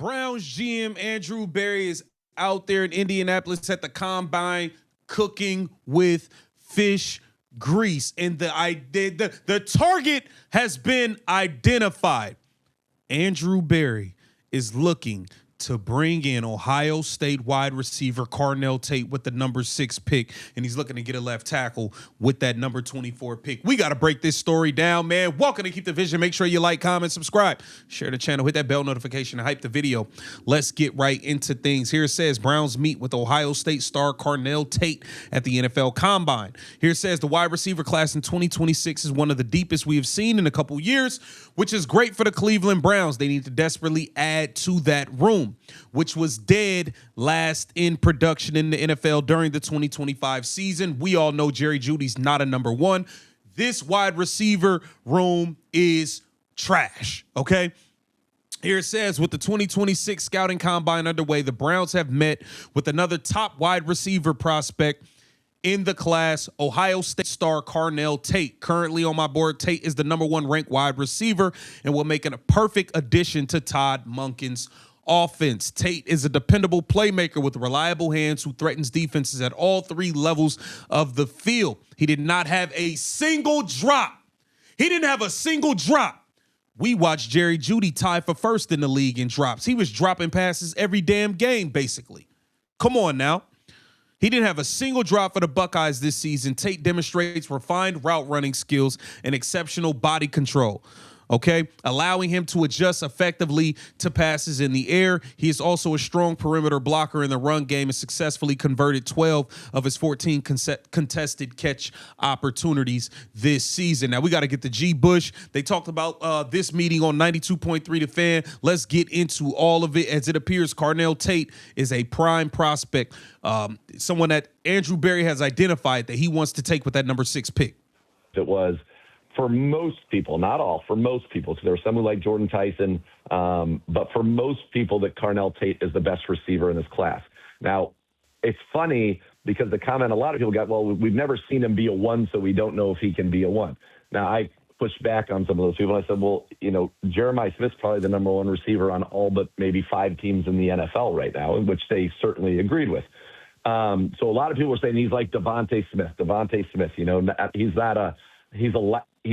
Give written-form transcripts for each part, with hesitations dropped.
Browns GM Andrew Berry is out there in Indianapolis at the combine cooking with fish grease, and the target has been identified. Andrew Berry is looking to bring in Ohio State wide receiver Carnell Tate with the number 6 pick, and he's looking to get a left tackle with that number 24 pick. We got to break this story down, man. Welcome to Keep the Vision. Make sure you like, comment, subscribe, share the channel, hit that bell notification, and hype the video. Let's get right into things. Here it says Browns meet with Ohio State star Carnell Tate at the NFL Combine. Here it says the wide receiver class in 2026 is one of the deepest we have seen in a couple years, which is great for the Cleveland Browns. They need to desperately add to that room, which was dead last in production in the NFL during the 2025 season. We all know Jeudy's not a number one. This wide receiver room is trash, okay? Here it says, with the 2026 scouting combine underway, the Browns have met with another top wide receiver prospect in the class, Ohio State star Carnell Tate. Currently on my board, Tate is the number 1 ranked wide receiver and will make a perfect addition to Todd Monken's offense. Tate is a dependable playmaker with reliable hands who threatens defenses at all 3 levels of the field. He did not have a single drop. He didn't have a single drop. We watched Jeudy tie for first in the league in drops. He was dropping passes every damn game, basically. Come on now. He didn't have a single drop for the Buckeyes this season. Tate demonstrates refined route running skills and exceptional body control, okay, allowing him to adjust effectively to passes in the air. He is also a strong perimeter blocker in the run game and successfully converted 12 of his 14 contested catch opportunities this season. Now, we got to get the G. Bush. They talked about this meeting on 92.3 The Fan. Let's get into all of it. As it appears, Carnell Tate is a prime prospect, someone that Andrew Berry has identified that he wants to take with that number 6 pick. It was, for most people, not all, for most people, because there were some who like Jordan Tyson, but for most people, that Carnell Tate is the best receiver in this class. Now, it's funny because the comment a lot of people got, well, we've never seen him be a 1, so we don't know if he can be a 1. Now, I pushed back on some of those people. I said, well, you know, Jeremiah Smith's probably the number 1 receiver on all but maybe 5 teams in the NFL right now, which they certainly agreed with. So a lot of people were saying he's like Devontae Smith, you know, he's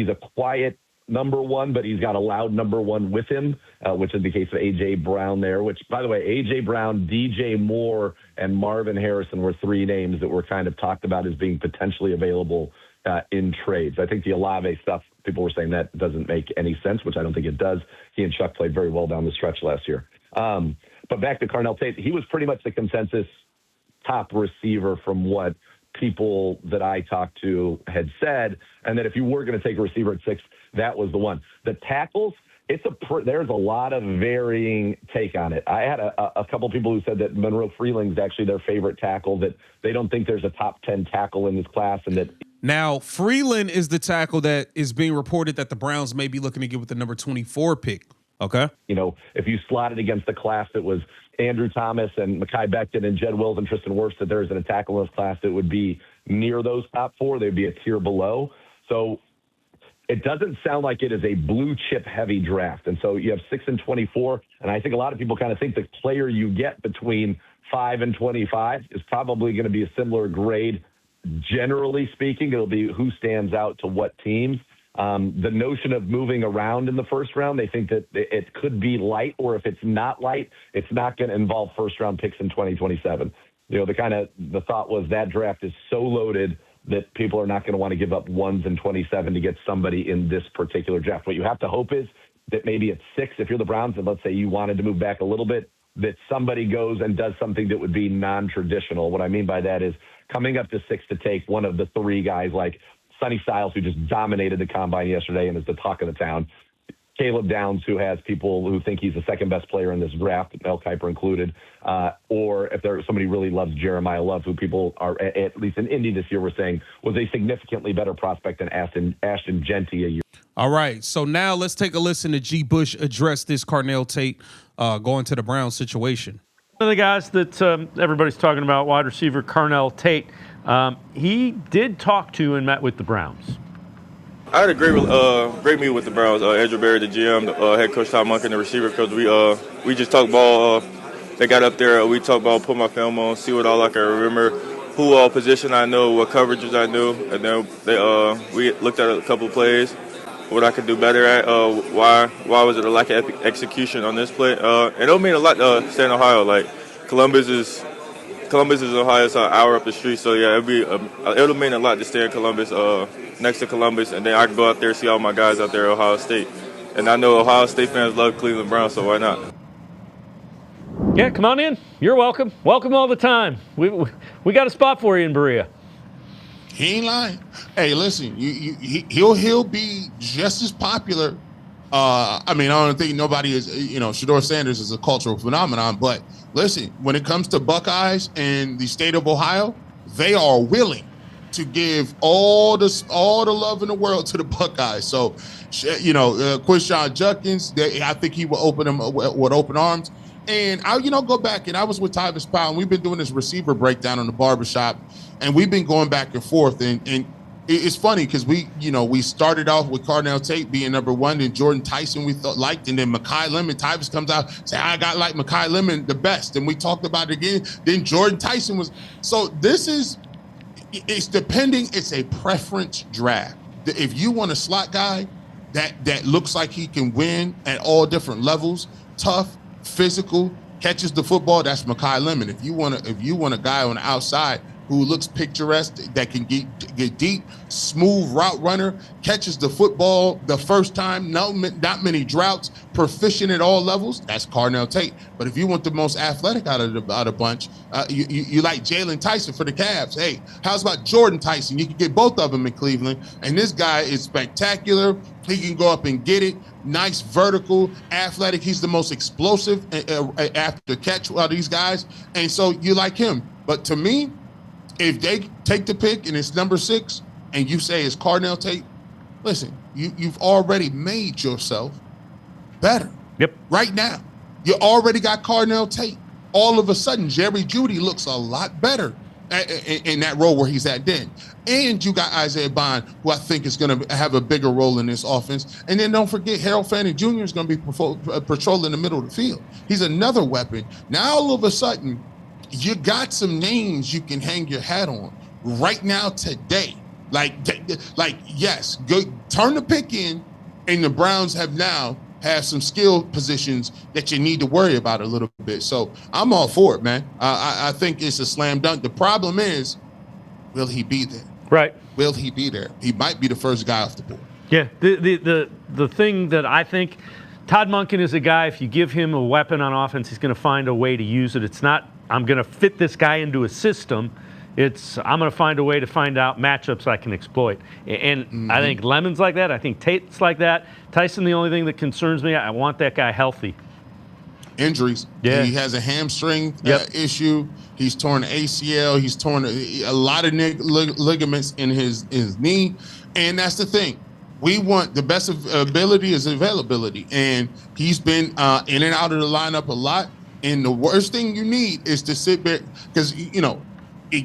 a quiet number 1, but he's got a loud number 1 with him, which is the case of A.J. Brown there, which, by the way, A.J. Brown, D.J. Moore, and Marvin Harrison were 3 names that were kind of talked about as being potentially available in trades. I think the Olave stuff, people were saying that doesn't make any sense, which I don't think it does. He and Chuck played very well down the stretch last year. But back to Carnell Tate, he was pretty much the consensus top receiver from what people that I talked to had said, and that if you were going to take a receiver at 6, that was the one. The tackles, there's a lot of varying take on it. I had a couple people who said that Monroe Freeling's actually their favorite tackle, that they don't think there's a top 10 tackle in this class, and that. Now, Freeland is the tackle that is being reported that the Browns may be looking to get with the number 24 pick. Okay. You know, if you slot it against the class that was Andrew Thomas and Mekhi Becton and Jed Wills and Tristan Wirfs, that there isn't a tackle in this class that would be near those top 4. They'd be a tier below. So it doesn't sound like it is a blue chip heavy draft. And so you have 6 and 24. And I think a lot of people kind of think the player you get between 5 and 25 is probably going to be a similar grade. Generally speaking, it'll be who stands out to what teams. The notion of moving around in the first round, they think that it could be light, or if it's not light, it's not going to involve first-round picks in 2027. You know, the thought was that draft is so loaded that people are not going to want to give up 1s in 27 to get somebody in this particular draft. What you have to hope is that maybe at 6, if you're the Browns, and let's say you wanted to move back a little bit, that somebody goes and does something that would be non-traditional. What I mean by that is coming up to 6 to take one of the 3 guys like Sonny Styles, who just dominated the combine yesterday and is the talk of the town. Caleb Downs, who has people who think he's the second best player in this draft, Mel Kiper included. Or if there's somebody really loves Jeremiah Love, who people are, at least in Indy this year, were saying was a significantly better prospect than Ashton Jeanty a year. All right, so now let's take a listen to G. Bush address this Carnell Tate going to the Browns situation. One of the guys that everybody's talking about, wide receiver Carnell Tate, he did talk to and met with the Browns. I had a great meeting with the Browns. Andrew Berry, the GM, the head coach Todd Monken, the receiver coach. We just talked ball. They got up there. We talked ball, put my film on, see what all I can remember, who all position I know, what coverages I knew, and then we looked at a couple of plays, what I could do better at. Why was it a lack of execution on this play? And it'll mean a lot staying in Ohio. Like Columbus is Ohio. It's an hour up the street, so yeah, it'll mean a lot to stay in Columbus, next to Columbus, and then I can go out there and see all my guys out there at Ohio State. And I know Ohio State fans love Cleveland Browns, so why not? Yeah, come on in. You're welcome. Welcome all the time. We got a spot for you in Berea. He ain't lying. Hey, listen, he'll be just as popular. I don't think nobody is, Shedeur Sanders is a cultural phenomenon, but listen, when it comes to Buckeyes and the state of Ohio, they are willing to give all the love in the world to the Buckeyes. So, Quinshon Judkins, I think he will open them with open arms. And I, go back, and I was with Tyvis Powell, and we've been doing this receiver breakdown on the barbershop, and we've been going back and forth. And it's funny because we started off with Carnell Tate being number one, and Jordan Tyson we liked, and then Mekhi Lemon. Tyvis comes out, say, I got like Mekhi Lemon the best, and we talked about it again. Then Jordan Tyson was. So it's depending. It's a preference draft. If you want a slot guy that looks like he can win at all different levels, tough, physical, catches the football, that's Mekhi Lemon. If you want a guy on the outside who looks picturesque, that can get deep, smooth route runner, catches the football the first time, not many droughts, proficient at all levels, that's Carnell Tate. But if you want the most athletic out of the bunch, you like Jalen Tyson for the Cavs. Hey, how's about Jordan Tyson? You can get both of them in Cleveland. And this guy is spectacular. He can go up and get it. Nice vertical, athletic. He's the most explosive after catch out of these guys. And so you like him. But to me, if they take the pick and it's number 6 and you say it's Carnell Tate, listen, you've already made yourself better. Yep. Right now. You already got Carnell Tate. All of a sudden, Jeudy looks a lot better in that role where he's at then. And you got Isaiah Bond, who I think is going to have a bigger role in this offense. And then don't forget, Harold Fanning Jr. is going to be patrolling the middle of the field. He's another weapon. Now, all of a sudden, you got some names you can hang your hat on right now today. Yes, go turn the pick in, and the Browns have some skill positions that you need to worry about a little bit. So I'm all for it, man. I think it's a slam dunk. The problem is, will he be there? Right. Will he be there? He might be the first guy off the board. Yeah. The thing that I think, Todd Monken is a guy, if you give him a weapon on offense, he's going to find a way to use it. It's not, I'm going to fit this guy into a system. It's, I'm going to find a way to find out matchups I can exploit. And I think Lemon's like that. I think Tate's like that. Tyson, the only thing that concerns me, I want that guy healthy. Injuries. Yeah. He has a hamstring issue. He's torn ACL. He's torn a lot of ligaments in his knee. And that's the thing. We want the best ability is availability. And he's been in and out of the lineup a lot. And the worst thing you need is to sit back because,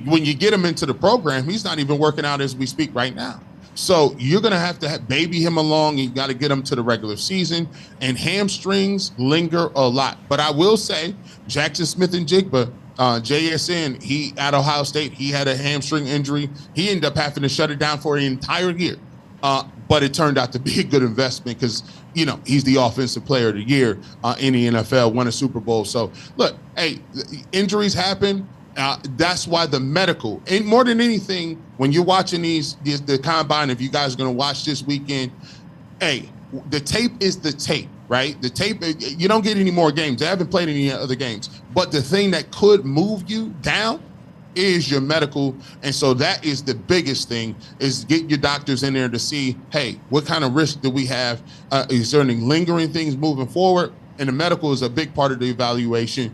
when you get him into the program, he's not even working out as we speak right now. So you're going to have baby him along. And you got to get him to the regular season. And hamstrings linger a lot. But I will say, Jackson Smith-Njigba, JSN, he at Ohio State, he had a hamstring injury. He ended up having to shut it down for an entire year. But it turned out to be a good investment because, he's the offensive player of the year in the NFL, won a Super Bowl. So, look, hey, injuries happen. That's why the medical, and more than anything, when you're watching the combine, if you guys are going to watch this weekend, hey, the tape is the tape, right? The tape, you don't get any more games. They haven't played any other games. But the thing that could move you down is your medical. And so that is the biggest thing, is get your doctors in there to see, hey, what kind of risk do we have? Is there any lingering things moving forward? And the medical is a big part of the evaluation.